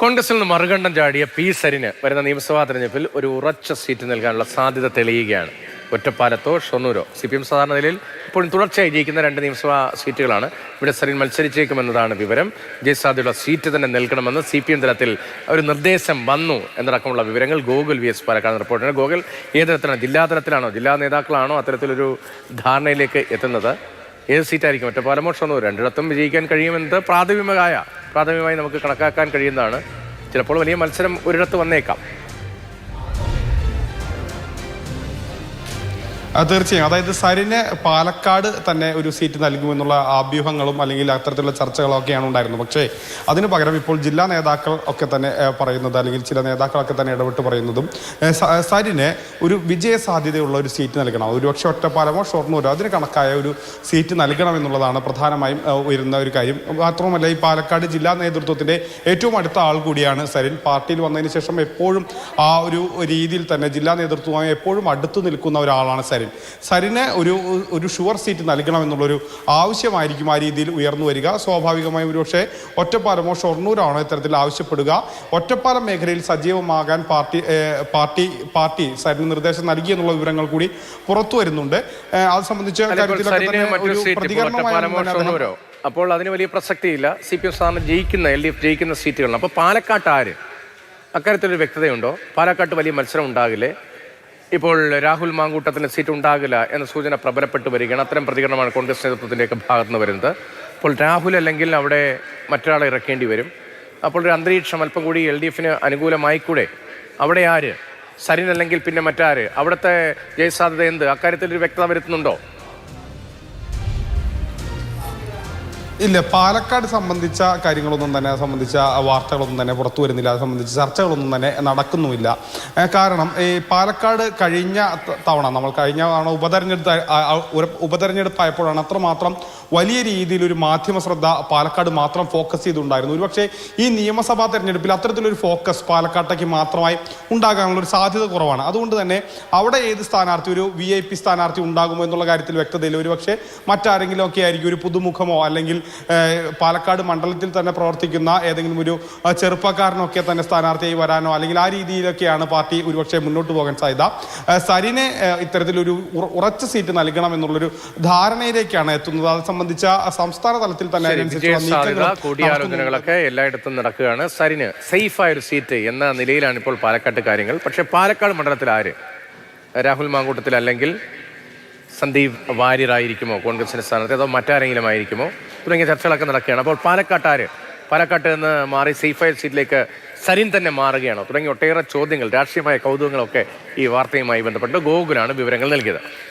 കോൺഗ്രസിൽ നിന്ന് മറുകണ്ഠം ചാടിയ പി സരിന് വരുന്ന നിയമസഭാ തെരഞ്ഞെടുപ്പിൽ ഒരു ഉറച്ച സീറ്റ് നൽകാനുള്ള സാധ്യത തെളിയുകയാണ്. ഒറ്റപ്പാലത്തോ ഷൊർണൂരോ CPM സാധാരണ നിലയിൽ ഇപ്പോഴും തുടർച്ചയായി ജയിക്കുന്ന 2 നിയമസഭാ സീറ്റുകളാണ്. ഇവിടെ സരിൻ മത്സരിച്ചേക്കുമെന്നതാണ് വിവരം. ജയസാധ്യതയുള്ള സീറ്റ് തന്നെ നൽകണമെന്ന് CPM തലത്തിൽ ഒരു നിർദ്ദേശം വന്നു എന്നടക്കമുള്ള വിവരങ്ങൾ ഗോകുൽ VS പാലക്കാട് റിപ്പോർട്ടിന്. ഗോകുൽ, ഏത് തരത്തിലാണ്, ജില്ലാതലത്തിലാണോ, ജില്ലാ നേതാക്കളാണോ അത്തരത്തിലൊരു ധാരണയിലേക്ക് എത്തുന്നത്? ഏത് സീറ്റായിരിക്കും? ഒറ്റപ്പാലമോ ഷൊർണൂർ, രണ്ടിടത്തും വിജയിക്കാൻ കഴിയുമെന്നത് പ്രാഥമികമായി നമുക്ക് കണക്കാക്കാൻ കഴിയുന്നതാണ്. ചിലപ്പോൾ വലിയ മത്സരം ഒരിടത്ത് വന്നേക്കാം. തീർച്ചയായും, അതായത് സരിന് പാലക്കാട് തന്നെ ഒരു സീറ്റ് നൽകുമെന്നുള്ള അഭ്യൂഹങ്ങളും അല്ലെങ്കിൽ അത്തരത്തിലുള്ള ചർച്ചകളൊക്കെയാണ് ഉണ്ടായിരുന്നത്. പക്ഷേ അതിന് പകരം ഇപ്പോൾ ജില്ലാ നേതാക്കൾ ഒക്കെ തന്നെ പറയുന്നത്, അല്ലെങ്കിൽ ചില നേതാക്കളൊക്കെ തന്നെ ഇടപെട്ട് പറയുന്നതും സരിന് ഒരു വിജയ സാധ്യതയുള്ള ഒരു സീറ്റ് നൽകണം, ഒരുപക്ഷെ ഒറ്റപ്പാലമോ ഷൊർണൂരോ അതിന് കണക്കായ ഒരു സീറ്റ് നൽകണം എന്നുള്ളതാണ് പ്രധാനമായും ഉയരുന്ന ഒരു കാര്യം. മാത്രമല്ല, ഈ പാലക്കാട് ജില്ലാ നേതൃത്വത്തിൻ്റെ ഏറ്റവും അടുത്ത ആൾ കൂടിയാണ് സരിൻ. പാർട്ടിയിൽ വന്നതിന് ശേഷം എപ്പോഴും ആ ഒരു രീതിയിൽ തന്നെ ജില്ലാ നേതൃത്വവുമായി എപ്പോഴും അടുത്തു നിൽക്കുന്ന ഒരാളാണ് സരിൻ. സരിന് ഒരു ഷുവർ സീറ്റ് നൽകണമെന്നുള്ളൊരു ആവശ്യമായിരിക്കും ആ രീതിയിൽ ഉയർന്നു വരിക. സ്വാഭാവികമായും ഒരുപക്ഷെ ഒറ്റപ്പാലമോ ഷൊർണൂരാണോ ഇത്തരത്തിൽ ആവശ്യപ്പെടുക. ഒറ്റപ്പാലം മേഖലയിൽ സജീവമാകാൻ പാർട്ടി സരിന് നിർദ്ദേശം നൽകി എന്നുള്ള വിവരങ്ങൾ കൂടി പുറത്തു വരുന്നുണ്ട്. അത് സംബന്ധിച്ച് അപ്പോൾ അതിന് വലിയ പ്രസക്തിയില്ല. CPM സ്ഥാനം ജയിക്കുന്ന LDF ജയിക്കുന്ന സീറ്റുകളാണ്. അപ്പോൾ പാലക്കാട്ട് ആര്? അക്കാര്യത്തിലൊരു വ്യക്തതയുണ്ടോ? പാലക്കാട്ട് വലിയ മത്സരം ഉണ്ടാകില്ലേ? ഇപ്പോൾ രാഹുൽ മാങ്കൂട്ടത്തിന് സീറ്റ് ഉണ്ടാകില്ല എന്ന സൂചന പ്രബലപ്പെട്ടു വരികയാണ്. അത്തരം പ്രതികരണമാണ് കോൺഗ്രസ് നേതൃത്വത്തിൻ്റെയൊക്കെ ഭാഗത്ത് നിന്ന് വരുന്നത്. അപ്പോൾ രാഹുൽ അല്ലെങ്കിൽ അവിടെ മറ്റൊരാളെ ഇറക്കേണ്ടി വരും. അപ്പോൾ ഒരു അന്തരീക്ഷം അല്പം കൂടി LDFന് അനുകൂലമായിക്കൂടെ? അവിടെ ആര്? സരിൻ അല്ലെങ്കിൽ പിന്നെ മറ്റാര്? അവിടുത്തെ ജയസാധ്യത എന്ത്? അക്കാര്യത്തിൽ ഒരു വ്യക്തത വരുത്തുന്നുണ്ടോ? ഇല്ല, പാലക്കാട് സംബന്ധിച്ച കാര്യങ്ങളൊന്നും തന്നെ സംബന്ധിച്ച വാർത്തകളൊന്നും തന്നെ പുറത്തു വരുന്നില്ല. അത് സംബന്ധിച്ച ചർച്ചകളൊന്നും തന്നെ നടക്കുന്നുമില്ല. കാരണം ഈ പാലക്കാട് കഴിഞ്ഞ തവണ ഉപതെരഞ്ഞെടുപ്പായപ്പോഴാണ് അത്രമാത്രം വലിയ രീതിയിലൊരു മാധ്യമ ശ്രദ്ധ പാലക്കാട് മാത്രം ഫോക്കസ് ചെയ്തുണ്ടായിരുന്നു. ഒരുപക്ഷെ ഈ നിയമസഭാ തെരഞ്ഞെടുപ്പിൽ അത്തരത്തിലൊരു ഫോക്കസ് പാലക്കാട്ടേക്ക് മാത്രമായി ഉണ്ടാകാനുള്ള ഒരു സാധ്യത കുറവാണ്. അതുകൊണ്ട് തന്നെ അവിടെ ഏത് സ്ഥാനാർത്ഥി, ഒരു VIP സ്ഥാനാർത്ഥി ഉണ്ടാകുമോ എന്നുള്ള കാര്യത്തിൽ വ്യക്തതയില്ല. ഒരുപക്ഷെ മറ്റാരെങ്കിലും ഒക്കെ ആയിരിക്കും, ഒരു പുതുമുഖമോ അല്ലെങ്കിൽ പാലക്കാട് മണ്ഡലത്തിൽ തന്നെ പ്രവർത്തിക്കുന്ന ഏതെങ്കിലും ഒരു ചെറുപ്പക്കാരനൊക്കെ തന്നെ സ്ഥാനാർത്ഥിയായി വരാനോ അല്ലെങ്കിൽ ആ രീതിയിലൊക്കെയാണ് പാർട്ടി ഒരുപക്ഷെ മുന്നോട്ട് പോകാൻ സാധ്യത. സരിനെ ഇത്തരത്തിലൊരു ഉറച്ച സീറ്റ് നൽകണം എന്നുള്ളൊരു ധാരണയിലേക്കാണ് എത്തുന്നത്. അത് സംബന്ധിച്ച സംസ്ഥാന തലത്തിൽ തന്നെ കൂടിയാലോചനകളൊക്കെ എല്ലായിടത്തും നടക്കുകയാണ്. സരിന് സേഫായ ഒരു സീറ്റ് എന്ന നിലയിലാണ് ഇപ്പോൾ പാലക്കാട്ട് കാര്യങ്ങൾ. പക്ഷേ പാലക്കാട് മണ്ഡലത്തിൽ ആര്? രാഹുൽ മാങ്കൂട്ടത്തിൽ അല്ലെങ്കിൽ സന്ദീപ് വാര്യരായിരിക്കുമോ കോൺഗ്രസിന്റെ സ്ഥാനത്ത്, അതോ മറ്റാരെങ്കിലും ആയിരിക്കുമോ തുടങ്ങിയ ചർച്ചകളൊക്കെ നടക്കുകയാണ്. അപ്പോൾ പാലക്കാട്ട് നിന്ന് മാറി സേഫായ സീറ്റിലേക്ക് സരിൻ തന്നെ മാറുകയാണോ തുടങ്ങിയ ഒട്ടേറെ ചോദ്യങ്ങൾ, രാഷ്ട്രീയമായ കൗതുകങ്ങളൊക്കെ ഈ വാർത്തയുമായി ബന്ധപ്പെട്ട് ഗോകുലാണ് വിവരങ്ങൾ നൽകിയത്.